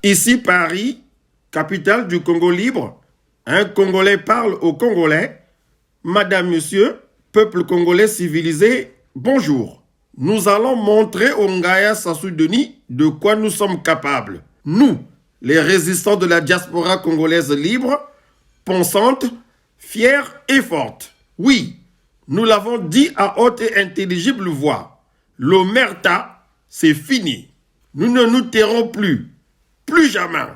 Ici Paris, capitale du Congo libre, un Congolais parle aux Congolais. Madame, Monsieur, peuple congolais civilisé, bonjour. Nous allons montrer au Ngaya Sassou Denis de quoi nous sommes capables. Nous, les résistants de la diaspora congolaise libre, pensante, fière et forte. Oui, nous l'avons dit à haute et intelligible voix. L'omerta, c'est fini. Nous ne nous tairons plus. Plus jamais.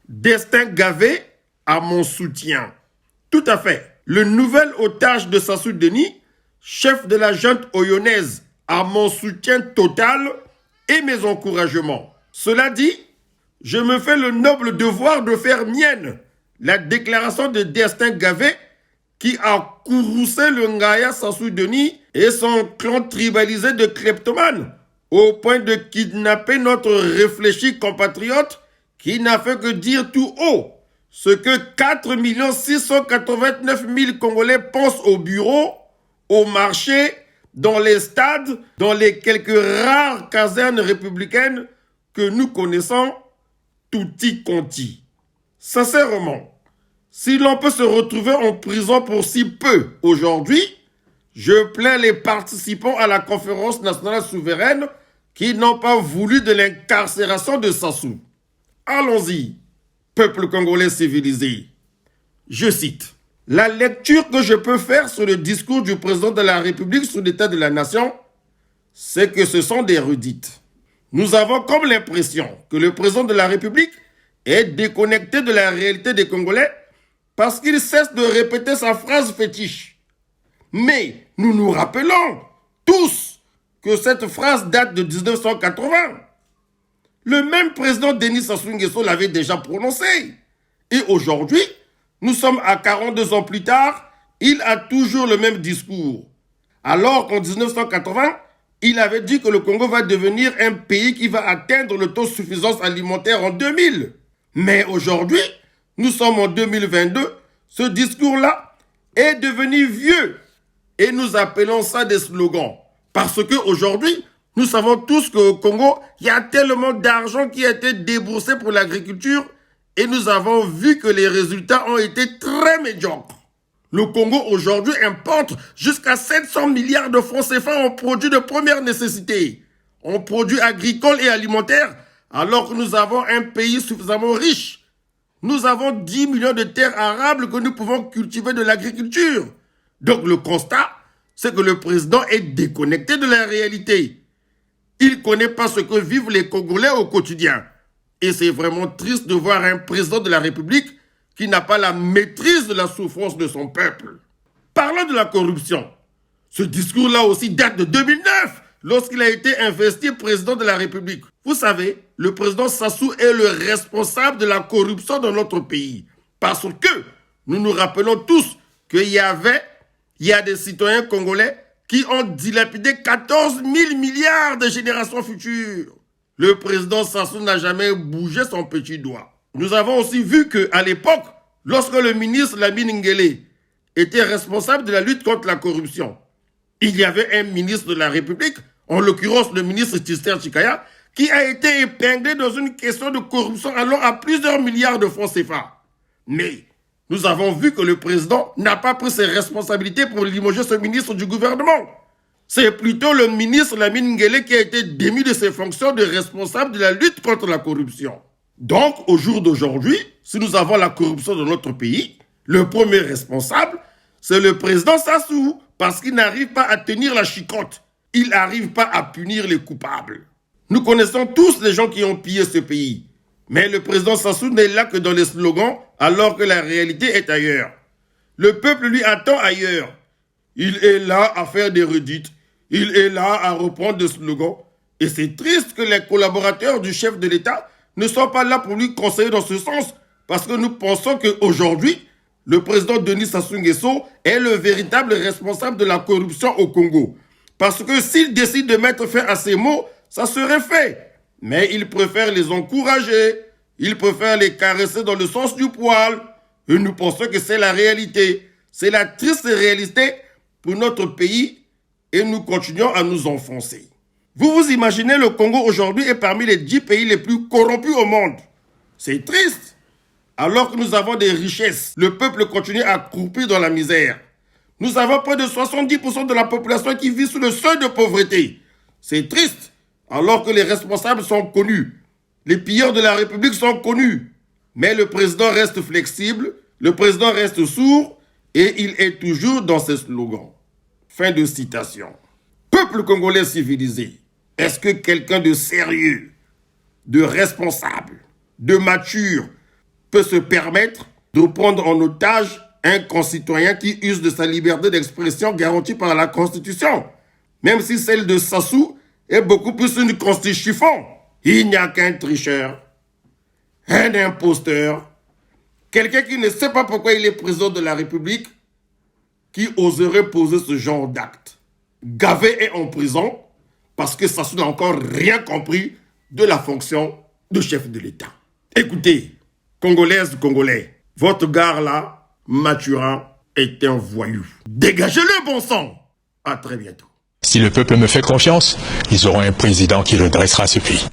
Destin gavé à mon soutien. Tout à fait. Le nouvel otage de Sassou Denis, chef de la junte oyonnaise, a mon soutien total et mes encouragements. Cela dit, je me fais le noble devoir de faire mienne la déclaration de Destin Gavé qui a courroucé le Ngaya Sassou Denis et son clan tribalisé de kleptomanes au point de kidnapper notre réfléchi compatriote qui n'a fait que dire tout haut ce que 4 689 000 Congolais pensent au bureau, au marché, dans les stades, dans les quelques rares casernes républicaines que nous connaissons, tutti conti. Sincèrement, si l'on peut se retrouver en prison pour si peu aujourd'hui, je plains les participants à la conférence nationale souveraine qui n'ont pas voulu de l'incarcération de Sassou. Allons-y, peuple congolais civilisé. Je cite. La lecture que je peux faire sur le discours du président de la République sur l'état de la nation, c'est que ce sont des redites. Nous avons comme l'impression que le président de la République est déconnecté de la réalité des Congolais parce qu'il cesse de répéter sa phrase fétiche. Mais nous nous rappelons tous que cette phrase date de 1980. Le même président Denis Sassou Nguesso l'avait déjà prononcé. Et aujourd'hui, nous sommes à 42 ans plus tard, il a toujours le même discours. Alors qu'en 1980, il avait dit que le Congo va devenir un pays qui va atteindre le taux de suffisance alimentaire en 2000. Mais aujourd'hui, nous sommes en 2022, ce discours-là est devenu vieux. Et nous appelons ça des slogans. Parce qu'aujourd'hui, nous savons tous qu'au Congo, il y a tellement d'argent qui a été déboursé pour l'agriculture et nous avons vu que les résultats ont été très médiocres. Le Congo aujourd'hui importe jusqu'à 700 milliards de francs CFA en produits de première nécessité, en produits agricoles et alimentaires, alors que nous avons un pays suffisamment riche. Nous avons 10 millions de terres arables que nous pouvons cultiver de l'agriculture. Donc le constat, c'est que le président est déconnecté de la réalité. Il ne connaît pas ce que vivent les Congolais au quotidien. Et c'est vraiment triste de voir un président de la République qui n'a pas la maîtrise de la souffrance de son peuple. Parlant de la corruption, ce discours-là aussi date de 2009, lorsqu'il a été investi président de la République. Vous savez, le président Sassou est le responsable de la corruption dans notre pays. Parce que nous nous rappelons tous qu'il y a des citoyens congolais qui ont dilapidé 14 000 milliards de générations futures. Le président Sassou n'a jamais bougé son petit doigt. Nous avons aussi vu qu'à l'époque, lorsque le ministre Lamine Nguele était responsable de la lutte contre la corruption, il y avait un ministre de la République, en l'occurrence le ministre Tister Chikaya, qui a été épinglé dans une question de corruption allant à plusieurs milliards de francs CFA. Mais nous avons vu que le président n'a pas pris ses responsabilités pour limoger ce ministre du gouvernement. C'est plutôt le ministre Lamine Nguele qui a été démis de ses fonctions de responsable de la lutte contre la corruption. Donc, au jour d'aujourd'hui, si nous avons la corruption dans notre pays, le premier responsable, c'est le président Sassou, parce qu'il n'arrive pas à tenir la chicotte. Il n'arrive pas à punir les coupables. Nous connaissons tous les gens qui ont pillé ce pays. Mais le président Sassou n'est là que dans les slogans, alors que la réalité est ailleurs. Le peuple lui attend ailleurs. Il est là à faire des redites. Il est là à reprendre des slogans. Et c'est triste que les collaborateurs du chef de l'État ne soient pas là pour lui conseiller dans ce sens. Parce que nous pensons qu'aujourd'hui, le président Denis Sassou Nguesso est le véritable responsable de la corruption au Congo. Parce que s'il décide de mettre fin à ces mots, ça serait fait. Mais il préfère les encourager. Il préfère les caresser dans le sens du poil. Et nous pensons que c'est la réalité. C'est la triste réalité pour notre pays et nous continuons à nous enfoncer. Vous vous imaginez, le Congo aujourd'hui est parmi les 10 pays les plus corrompus au monde. C'est triste. Alors que nous avons des richesses, le peuple continue à croupir dans la misère. Nous avons près de 70% de la population qui vit sous le seuil de pauvreté. C'est triste. Alors que les responsables sont connus. Les pilleurs de la République sont connus. Mais le président reste flexible, le président reste sourd et il est toujours dans ses slogans. Fin de citation. Peuple congolais civilisé, est-ce que quelqu'un de sérieux, de responsable, de mature peut se permettre de prendre en otage un concitoyen qui use de sa liberté d'expression garantie par la Constitution, même si celle de Sassou est beaucoup plus une constitution chiffon? Il n'y a qu'un tricheur, un imposteur, quelqu'un qui ne sait pas pourquoi il est président de la République, qui oserait poser ce genre d'acte. Gavé est en prison parce que Sassou n'a encore rien compris de la fonction de chef de l'État. Écoutez, Congolaises, Congolais, votre gars là, Mathurin, est un voyou. Dégagez-le, bon sang. À très bientôt. Si le peuple me fait confiance, ils auront un président qui redressera ce pays.